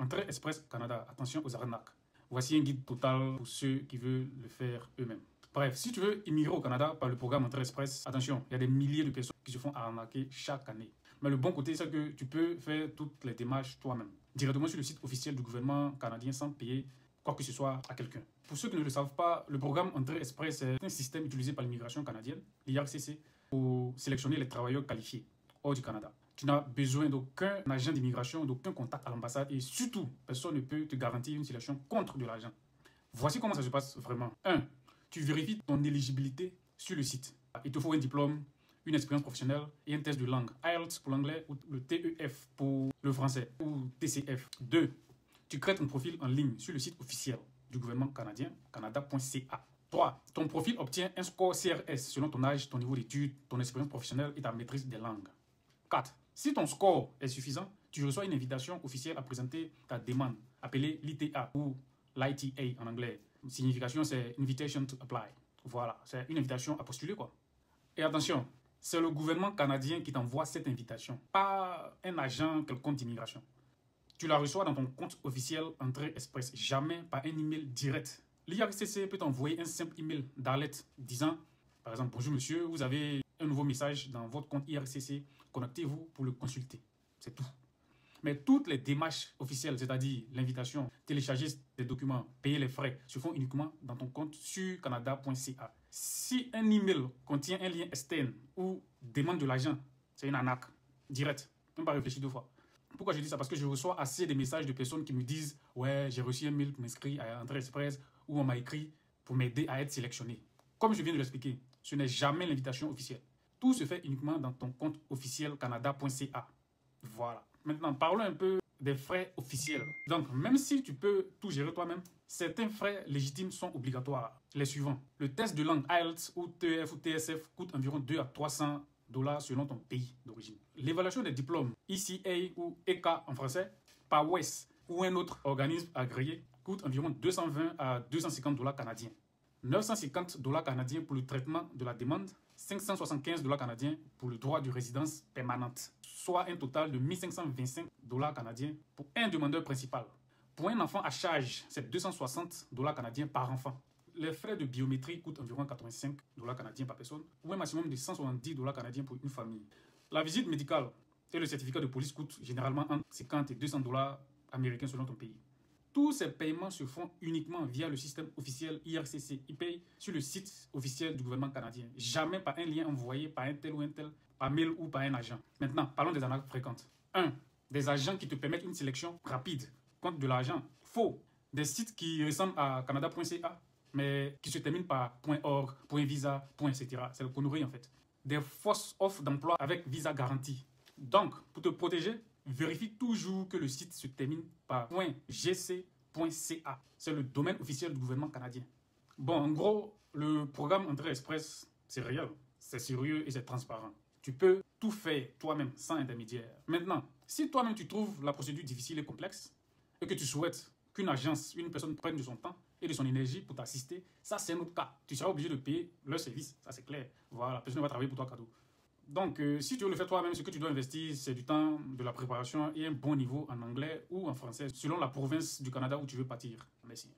Entrée Express Canada, attention aux arnaques. Voici un guide total pour ceux qui veulent le faire eux-mêmes. Bref, si tu veux immigrer au Canada par le programme Entrée Express, attention, il y a des milliers de personnes qui se font arnaquer chaque année. Mais le bon côté, c'est que tu peux faire toutes les démarches toi-même, directement sur le site officiel du gouvernement canadien sans payer quoi que ce soit à quelqu'un. Pour ceux qui ne le savent pas, le programme Entrée Express est un système utilisé par l'immigration canadienne, l'IRCC, pour sélectionner les travailleurs qualifiés hors du Canada. Tu n'as besoin d'aucun agent d'immigration, d'aucun contact à l'ambassade et surtout, personne ne peut te garantir une sélection contre de l'argent. Voici comment ça se passe vraiment. 1. Tu vérifies ton éligibilité sur le site. Il te faut un diplôme, une expérience professionnelle et un test de langue. IELTS pour l'anglais ou le TEF pour le français ou TCF. 2. Tu crées ton profil en ligne sur le site officiel du gouvernement canadien, canada.ca. 3. Ton profil obtient un score CRS selon ton âge, ton niveau d'études, ton expérience professionnelle et ta maîtrise des langues. 4. Si ton score est suffisant, tu reçois une invitation officielle à présenter ta demande, appelée l'ITA ou l'ITA en anglais. Signification, c'est Invitation to Apply. Voilà, c'est une invitation à postuler, quoi. Et attention, c'est le gouvernement canadien qui t'envoie cette invitation, pas un agent quelconque d'immigration. Tu la reçois dans ton compte officiel Entrée Express, jamais par un email direct. L'IRCC peut t'envoyer un simple email d'alerte disant, par exemple, bonjour monsieur, vous avez un nouveau message dans votre compte IRCC, connectez-vous pour le consulter. C'est tout. Mais toutes les démarches officielles, c'est-à-dire l'invitation, télécharger des documents, payer les frais, se font uniquement dans ton compte sur canada.ca. Si un email contient un lien externe ou demande de l'argent, c'est une arnaque directe, même pas réfléchir 2 fois. Pourquoi je dis ça? Parce que je reçois assez de messages de personnes qui me disent « Ouais, j'ai reçu un mail pour m'inscrire à Entrée Express » ou on m'a écrit pour m'aider à être sélectionné. Comme je viens de l'expliquer, ce n'est jamais l'invitation officielle. Tout se fait uniquement dans ton compte officiel canada.ca. Voilà. Maintenant, parlons un peu des frais officiels. Donc, même si tu peux tout gérer toi-même, certains frais légitimes sont obligatoires. Les suivants. Le test de langue IELTS ou TEF ou TSF coûte environ 2 à 300 $ selon ton pays d'origine. L'évaluation des diplômes ECA ou ECA en français par WES ou un autre organisme agréé coûte environ 220 à 250 $ canadiens. 950 $ canadiens pour le traitement de la demande, 575 $ canadiens pour le droit de résidence permanente, soit un total de 1525 $ canadiens pour un demandeur principal. Pour un enfant à charge, c'est 260 $ canadiens par enfant. Les frais de biométrie coûtent environ 85 $ canadiens par personne, ou un maximum de 170 $ canadiens pour une famille. La visite médicale et le certificat de police coûtent généralement entre 50 et 200 $ américains selon ton pays. Tous ces paiements se font uniquement via le système officiel IRCC. Ils payent sur le site officiel du gouvernement canadien. Jamais par un lien envoyé par un tel ou un tel, par mail ou par un agent. Maintenant, parlons des arnaques fréquentes. 1. Des agents qui te permettent une sélection rapide contre de l'argent. Faux. Des sites qui ressemblent à canada.ca, mais qui se terminent par .org, .visa, .etc. C'est le connerie en fait. Des fausses offres d'emploi avec visa garantie. Donc, pour te protéger, vérifie toujours que le site se termine par .gc.ca. C'est le domaine officiel du gouvernement canadien. Bon, en gros, le programme Entrée Express, c'est réel, c'est sérieux et c'est transparent. Tu peux tout faire toi-même sans intermédiaire. Maintenant, si toi-même tu trouves la procédure difficile et complexe et que tu souhaites qu'une agence, une personne prenne de son temps et de son énergie pour t'assister, ça c'est un autre cas. Tu seras obligé de payer leur service, ça c'est clair. Voilà, personne ne va travailler pour toi cadeau. Donc, si tu veux le faire toi-même, ce que tu dois investir, c'est du temps, de la préparation et un bon niveau en anglais ou en français, selon la province du Canada où tu veux partir. Merci.